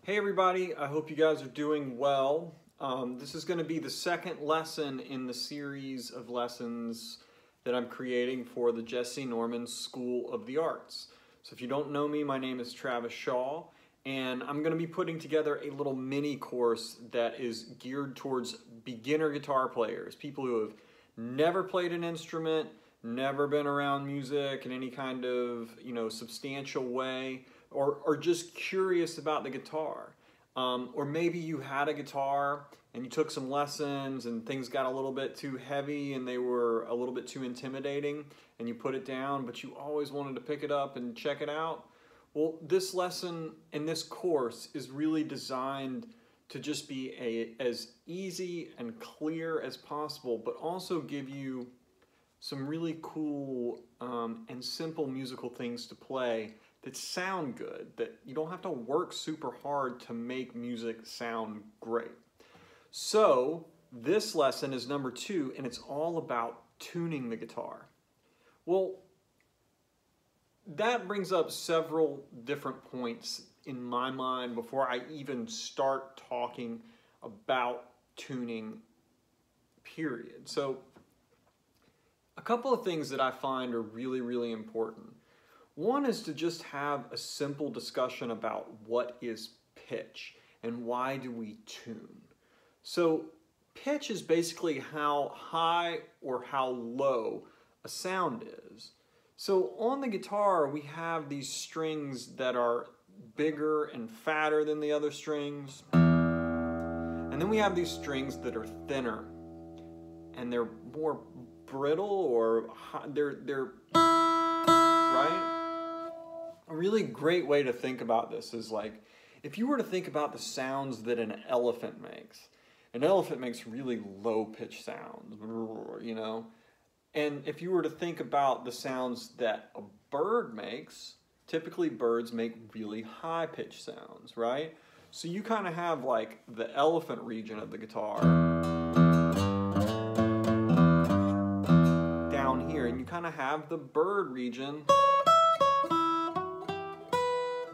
Hey everybody, I hope you guys are doing well. This is going to be the second lesson in the series of lessons that I'm creating for the Jesse Norman School of the Arts. So if you don't know me, my name is Travis Shaw, and I'm going to be putting together a little mini course that is geared towards beginner guitar players, people who have never played an instrument, never been around music in any kind of, substantial way, or just curious about the guitar. Or maybe you had a guitar and you took some lessons and things got a little bit too heavy and they were a little bit too intimidating and you put it down, but you always wanted to pick it up and check it out. Well, this lesson and this course is really designed to just be as easy and clear as possible, but also give you some really cool and simple musical things to play that sound good, that you don't have to work super hard to make music sound great. So this lesson is number 2, and it's all about tuning the guitar. Well, that brings up several different points in my mind before I even start talking about tuning, period. So a couple of things that I find are really, really important. One is to just have a simple discussion about what is pitch and why do we tune. So pitch is basically how high or how low a sound is. So on the guitar we have these strings that are bigger and fatter than the other strings. And then we have these strings that are thinner and they're more brittle, or they're right? A really great way to think about this is like, if you were to think about the sounds that an elephant makes really low-pitched sounds, and if you were to think about the sounds that a bird makes, typically birds make really high-pitched sounds, right? So you kind of have like the elephant region of the guitar down here, and you kind of have the bird region.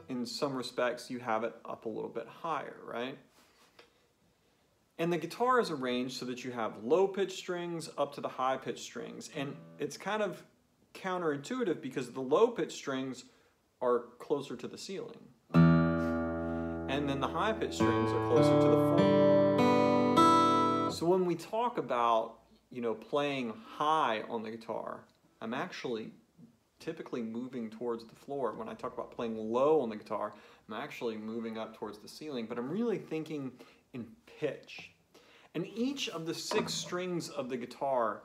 In some respects, you have it up a little bit higher, right? And the guitar is arranged so that you have low-pitched strings up to the high-pitched strings. And it's kind of counterintuitive because the low-pitched strings are closer to the ceiling. And then the high-pitched strings are closer to the floor. So when we talk about, playing high on the guitar, I'm actually typically moving towards the floor. When I talk about playing low on the guitar, I'm actually moving up towards the ceiling, but I'm really thinking in pitch. And each of the 6 strings of the guitar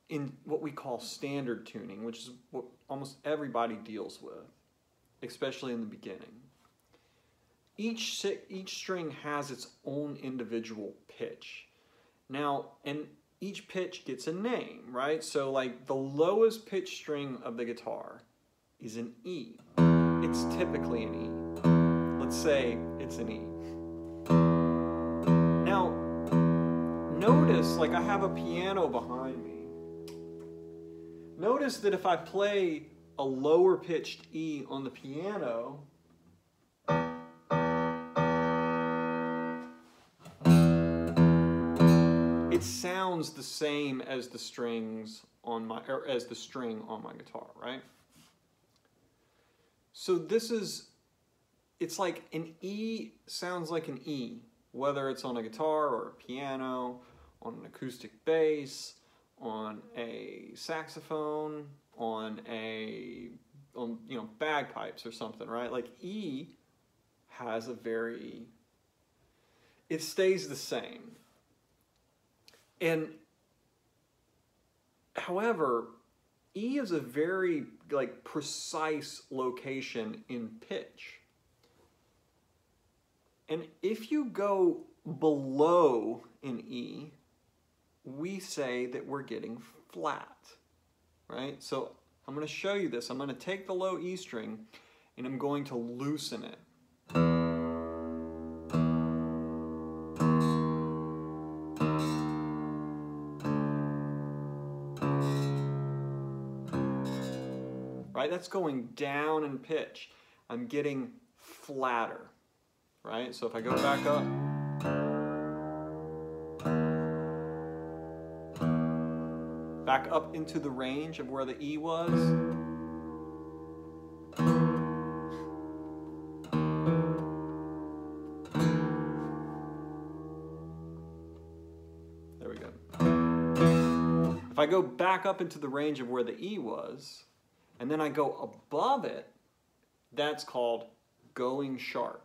in what we call standard tuning, which is what almost everybody deals with, especially in the beginning. Each string has its own individual pitch. Now, and each pitch gets a name, right? So like the lowest pitch string of the guitar is an E. It's typically an E. Let's say it's an E. Now, notice, like I have a piano behind me. Notice that if I play a lower pitched E on the piano, it sounds the same as the strings on my, or as the string on my guitar, right? So it's like an E sounds like an E, whether it's on a guitar or a piano, on an acoustic bass, on a saxophone, on bagpipes or something, right? Like E has it stays the same. And however, E is a very precise location in pitch. And if you go below an E, we say that we're getting flat, right? So I'm going to show you this. I'm going to take the low E string and I'm going to loosen it. Right? That's going down in pitch. I'm getting flatter. right? So if I go back up, into the range of where the E was, there we go. If I go back up into the range of where the E was, and then I go above it, that's called going sharp.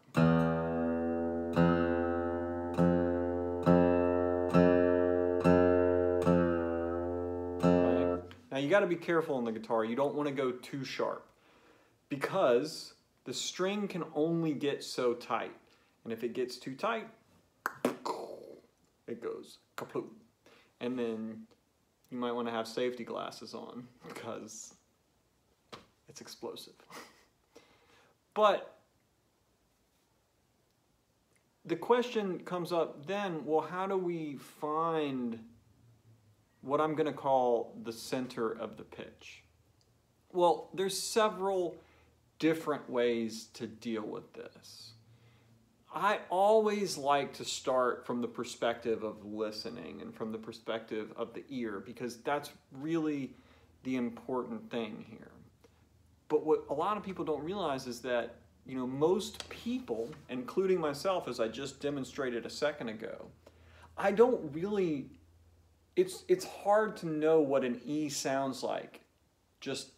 You got to be careful on the guitar. You don't want to go too sharp because the string can only get so tight. And if it gets too tight, it goes kaploop. And then you might want to have safety glasses on because it's explosive. But the question comes up then, well, how do we find what I'm going to call the center of the pitch? Well, there's several different ways to deal with this. I always like to start from the perspective of listening and from the perspective of the ear, because that's really the important thing here. But what a lot of people don't realize is that, you know, most people, including myself, as I just demonstrated a second ago, I don't really, it's hard to know what an E sounds like. Just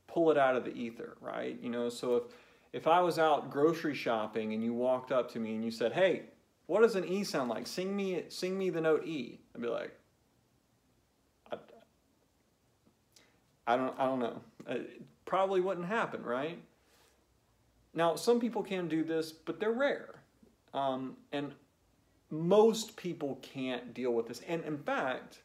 pull it out of the ether, right? You know, so if I was out grocery shopping and you walked up to me and you said, "Hey, what does an E sound like? Sing me the note E." I'd be like, I don't know. It probably wouldn't happen, right? Now, some people can do this, but they're rare. And most people can't deal with this. And in fact,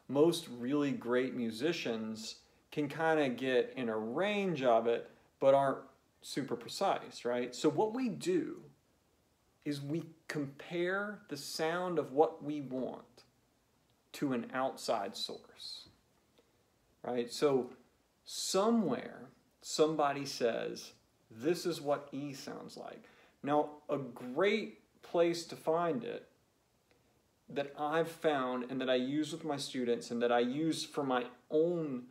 most really great musicians can kind of get in a range of it, but aren't super precise, right? So what we do is we compare the sound of what we want to an outside source, right? So somewhere, somebody says, this is what E sounds like. Now, a great place to find it that I've found and that I use with my students and that I use for my own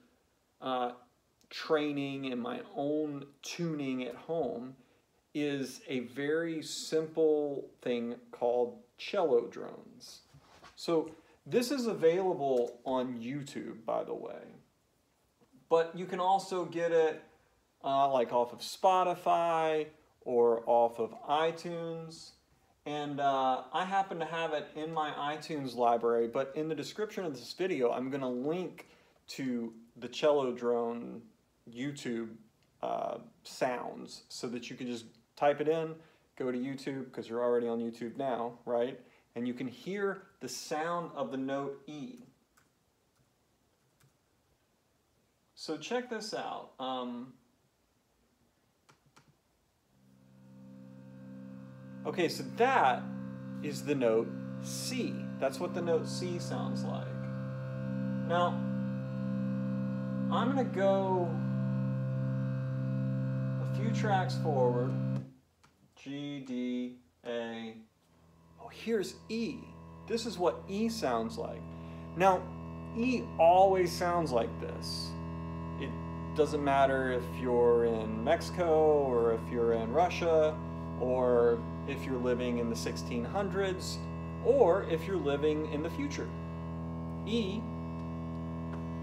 training and my own tuning at home is a very simple thing called cello drones. So this is available on YouTube, by the way, but you can also get it like off of Spotify or off of iTunes. And I happen to have it in my iTunes library, but in the description of this video, I'm going to link to the cello drone YouTube sounds so that you can just type it in, go to YouTube, because you're already on YouTube now, right? And you can hear the sound of the note E. So check this out. Okay, so that is the note C. That's what the note C sounds like. Now, I'm going to go a few tracks forward. G, D, A. Oh, here's E. This is what E sounds like. Now, E always sounds like this. It doesn't matter if you're in Mexico or if you're in Russia or if you're living in the 1600s or if you're living in the future. E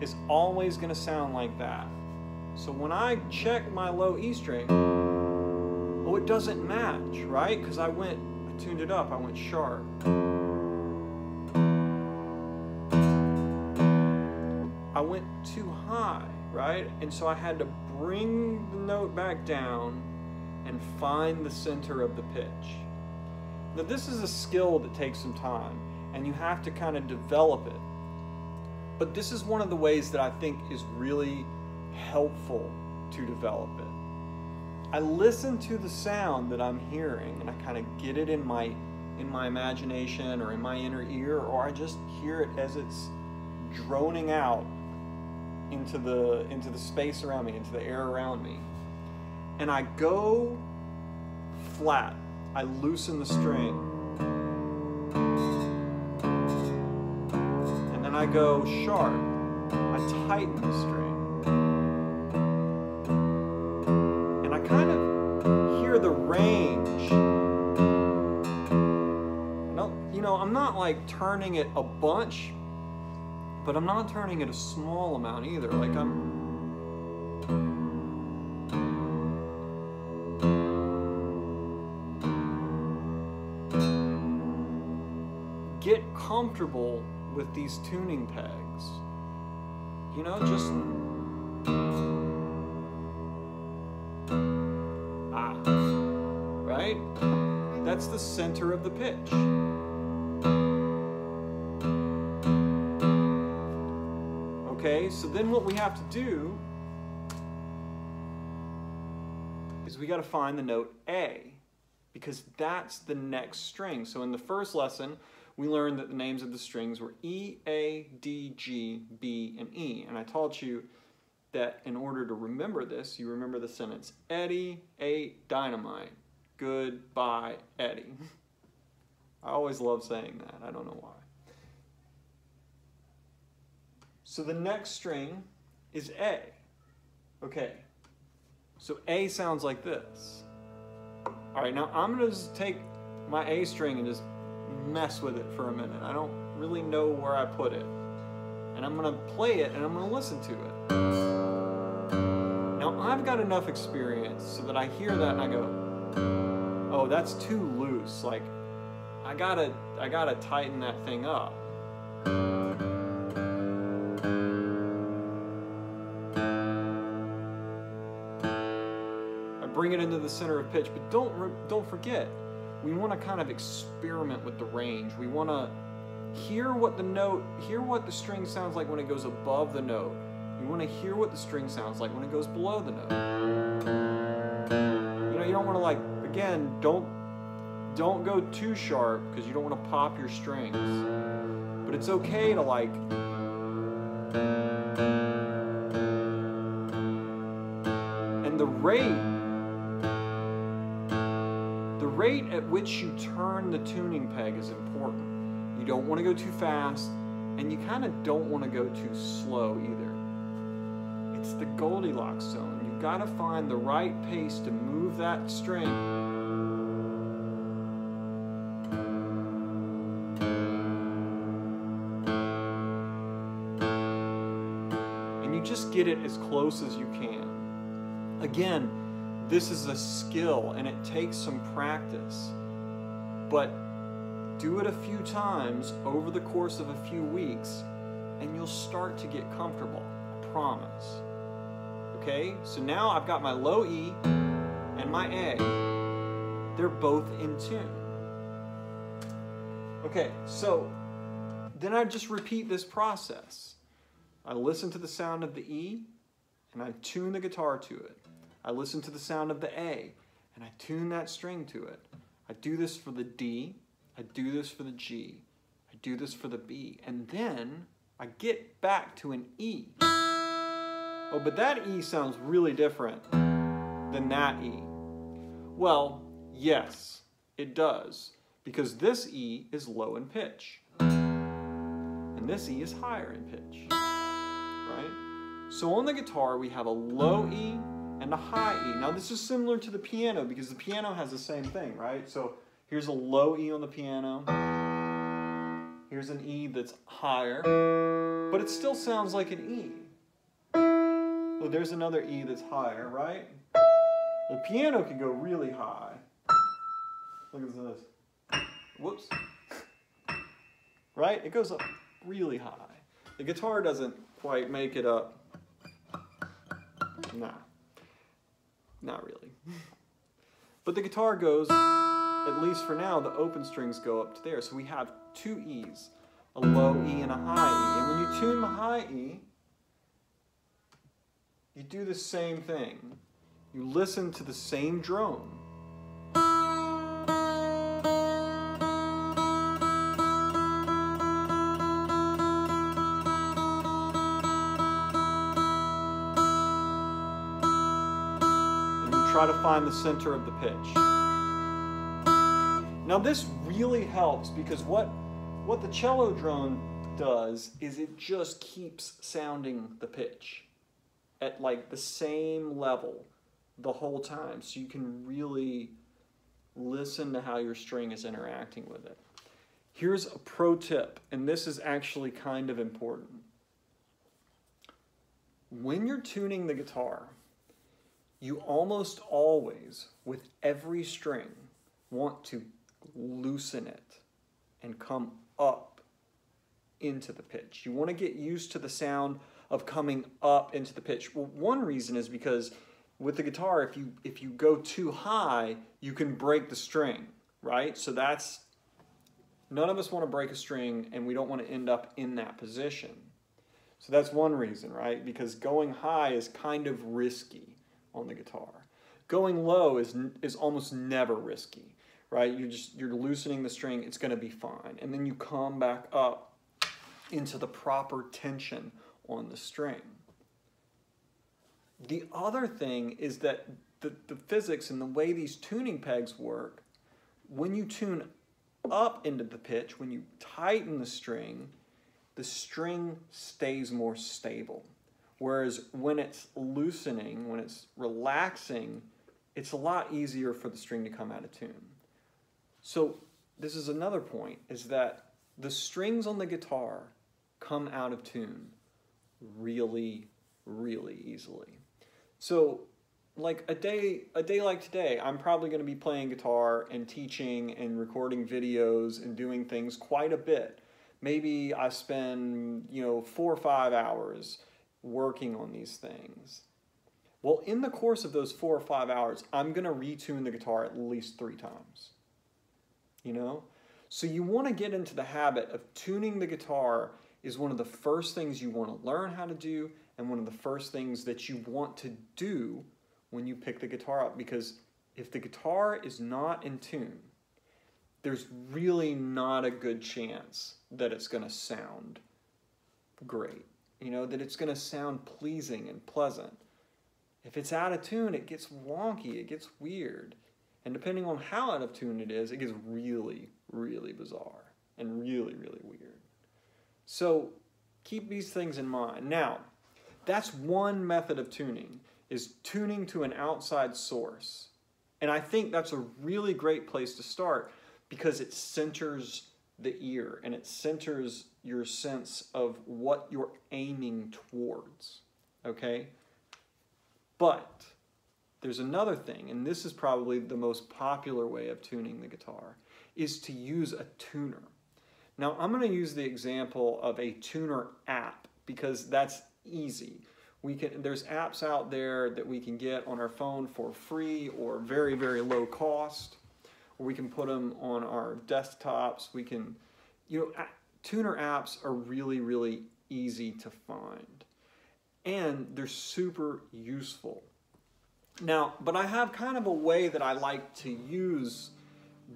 is always going to sound like that. So when I check my low E string, oh, it doesn't match, right? Because I tuned it up, I went sharp. I went too high, right? And so I had to bring the note back down and find the center of the pitch. Now this is a skill that takes some time and you have to kind of develop it. But this is one of the ways that I think is really helpful to develop it. I listen to the sound that I'm hearing and I kind of get it in my imagination or in my inner ear, or I just hear it as it's droning out into the space around me, into the air around me. And I go flat. I loosen the string. And then I go sharp. I tighten the string. And I kind of hear the range. You know, I'm not like turning it a bunch, but I'm not turning it a small amount either. Like get comfortable with these tuning pegs. You know, just right? That's the center of the pitch. Okay, so then what we have to do is we got to find the note A, because that's the next string. So in the first lesson, we learned that the names of the strings were E, A, D, G, B, and E. And I taught you that in order to remember this, you remember the sentence, Eddie ate dynamite. Goodbye, Eddie. I always love saying that. I don't know why. So the next string is A. Okay, so A sounds like this. All right, now I'm gonna just take my A string and just mess with it for a minute. I don't really know where I put it. And I'm gonna play it and I'm gonna listen to it. Now I've got enough experience so that I hear that and I go, oh, that's too loose. Like, I gotta tighten that thing up. Bring it into the center of pitch, but don't forget, we want to kind of experiment with the range. We want to hear what the string sounds like when it goes above the note. We want to hear what the string sounds like when it goes below the note. You know, you don't want to, like, again, don't go too sharp because you don't want to pop your strings. But it's okay to, like, and the rate at which you turn the tuning peg is important. You don't want to go too fast, and you kind of don't want to go too slow either. It's the Goldilocks zone. You've got to find the right pace to move that string. And you just get it as close as you can. Again, this is a skill and it takes some practice, but do it a few times over the course of a few weeks and you'll start to get comfortable, I promise. Okay, so now I've got my low E and my A. They're both in tune. Okay, so then I just repeat this process. I listen to the sound of the E and I tune the guitar to it. I listen to the sound of the A, and I tune that string to it. I do this for the D, I do this for the G, I do this for the B, and then I get back to an E. Oh, but that E sounds really different than that E. Well, yes, it does, because this E is low in pitch, and this E is higher in pitch, right? So on the guitar, we have a low E and a high E. Now this is similar to the piano because the piano has the same thing, right? So here's a low E on the piano. Here's an E that's higher, but it still sounds like an E. Well, there's another E that's higher, right? The piano can go really high. Look at this. Whoops. Right? It goes up really high. The guitar doesn't quite make it up. Nah. Not really. But the guitar goes, at least for now, the open strings go up to there. So we have two E's, a low E and a high E. And when you tune the high E, you do the same thing. You listen to the same drone. Try to find the center of the pitch. Now this really helps because what the cello drone does is it just keeps sounding the pitch at like the same level the whole time, so you can really listen to how your string is interacting with it. Here's a pro tip, and this is actually kind of important. When you're tuning the guitar, you almost always, with every string, want to loosen it and come up into the pitch. You want to get used to the sound of coming up into the pitch. Well, one reason is because with the guitar, if you go too high, you can break the string, right? So that's, none of us want to break a string, and we don't want to end up in that position. So that's one reason, right? Because going high is kind of risky on the guitar. Going low is almost never risky, right? You're loosening the string, it's going to be fine. And then you come back up into the proper tension on the string. The other thing is that the physics and the way these tuning pegs work, when you tune up into the pitch, when you tighten the string stays more stable. Whereas when it's loosening, when it's relaxing, it's a lot easier for the string to come out of tune. So this is another point, is that the strings on the guitar come out of tune really, really easily. So like a day like today, I'm probably going to be playing guitar and teaching and recording videos and doing things quite a bit. Maybe I spend, 4 or 5 hours working on these things. Well, in the course of those 4 or 5 hours, I'm going to retune the guitar at least 3 times. So you want to get into the habit of tuning the guitar is one of the first things you want to learn how to do, and one of the first things that you want to do when you pick the guitar up. Because if the guitar is not in tune, there's really not a good chance that it's going to sound great. That it's going to sound pleasing and pleasant. If it's out of tune, it gets wonky, it gets weird. And depending on how out of tune it is, it gets really, really bizarre and really, really weird. So keep these things in mind. Now, that's one method of tuning, is tuning to an outside source. And I think that's a really great place to start because it centers the ear and it centers your sense of what you're aiming towards, okay? But there's another thing, and this is probably the most popular way of tuning the guitar, is to use a tuner. Now, I'm going to use the example of a tuner app because that's easy. There's apps out there that we can get on our phone for free or very, very low cost. Or we can put them on our desktops. We can, tuner apps are really, really easy to find. And they're super useful. Now, but I have kind of a way that I like to use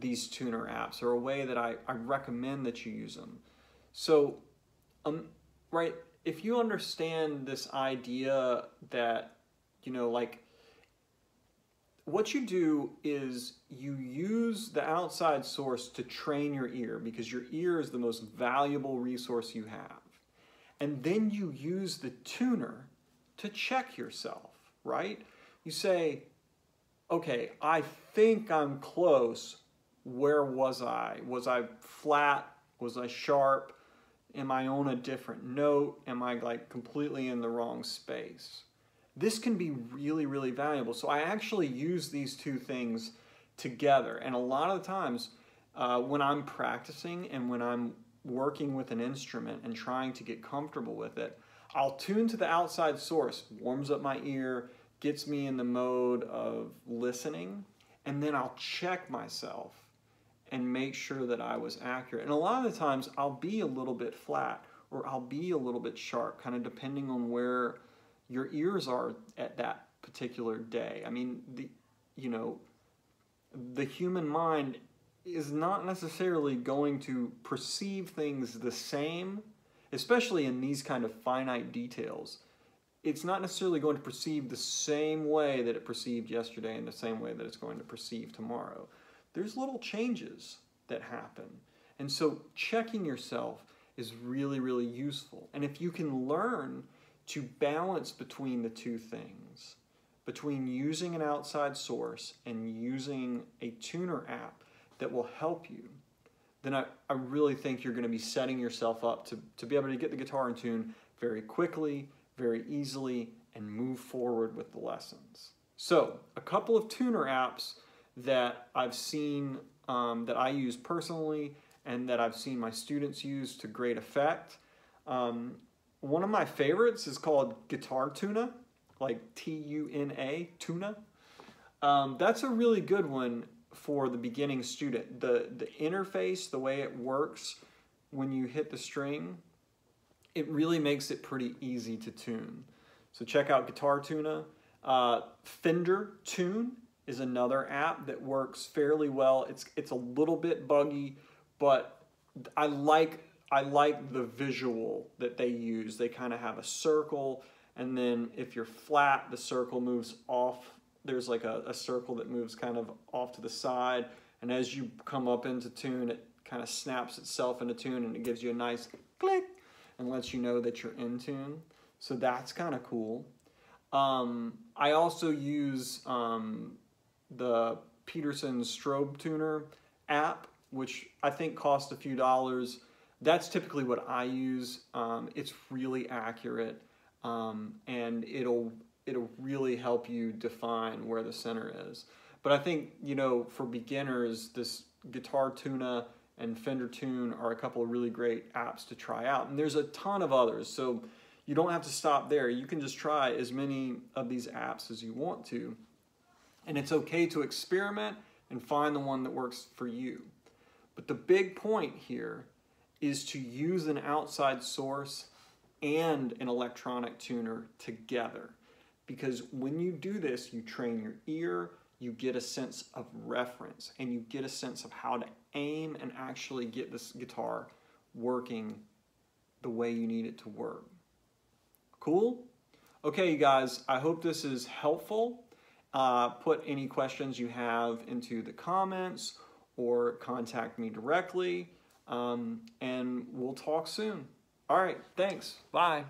these tuner apps, or a way that I recommend that you use them. So, right, if you understand this idea that, what you do is you use the outside source to train your ear, because your ear is the most valuable resource you have. And then you use the tuner to check yourself, right? You say, okay, I think I'm close. Where was I? Was I flat? Was I sharp? Am I on a different note? Am I completely in the wrong space? This can be really, really valuable. So I actually use these two things together. And a lot of the times when I'm practicing and when I'm working with an instrument and trying to get comfortable with it, I'll tune to the outside source, warms up my ear, gets me in the mode of listening, and then I'll check myself and make sure that I was accurate. And a lot of the times I'll be a little bit flat or I'll be a little bit sharp, kind of depending on where your ears are at that particular day. I mean, the human mind is not necessarily going to perceive things the same, especially in these kind of finite details. It's not necessarily going to perceive the same way that it perceived yesterday and the same way that it's going to perceive tomorrow. there's little changes that happen. And so checking yourself is really, really useful. And if you can learn to balance between the two things, between using an outside source and using a tuner app that will help you, then I really think you're going to be setting yourself up to be able to get the guitar in tune very quickly, very easily, and move forward with the lessons. So a couple of tuner apps that I've seen that I use personally and that I've seen my students use to great effect. One of my favorites is called Guitar Tuna, like T-U-N-A, Tuna. That's a really good one for the beginning student. The interface, the way it works when you hit the string, it really makes it pretty easy to tune. So check out Guitar Tuna. Fender Tune is another app that works fairly well. It's a little bit buggy, but I like the visual that they use. They kind of have a circle, and then if you're flat, the circle moves off. There's like a circle that moves kind of off to the side, and as you come up into tune, it kind of snaps itself into tune, and it gives you a nice click and lets you know that you're in tune. So that's kind of cool. I also use the Peterson Strobe tuner app, which I think costs a few dollars. That's typically what I use. It's really accurate, and it'll really help you define where the center is. But I think, you know, for beginners, this Guitar Tuna and Fender Tune are a couple of really great apps to try out. And there's a ton of others, so you don't have to stop there. You can just try as many of these apps as you want to. And it's okay to experiment and find the one that works for you. But the big point here is to use an outside source and an electronic tuner together. Because when you do this, you train your ear, you get a sense of reference, and you get a sense of how to aim and actually get this guitar working the way you need it to work. Cool? Okay, you guys, I hope this is helpful. Put any questions you have into the comments or contact me directly, and we'll talk soon. All right, thanks. Bye.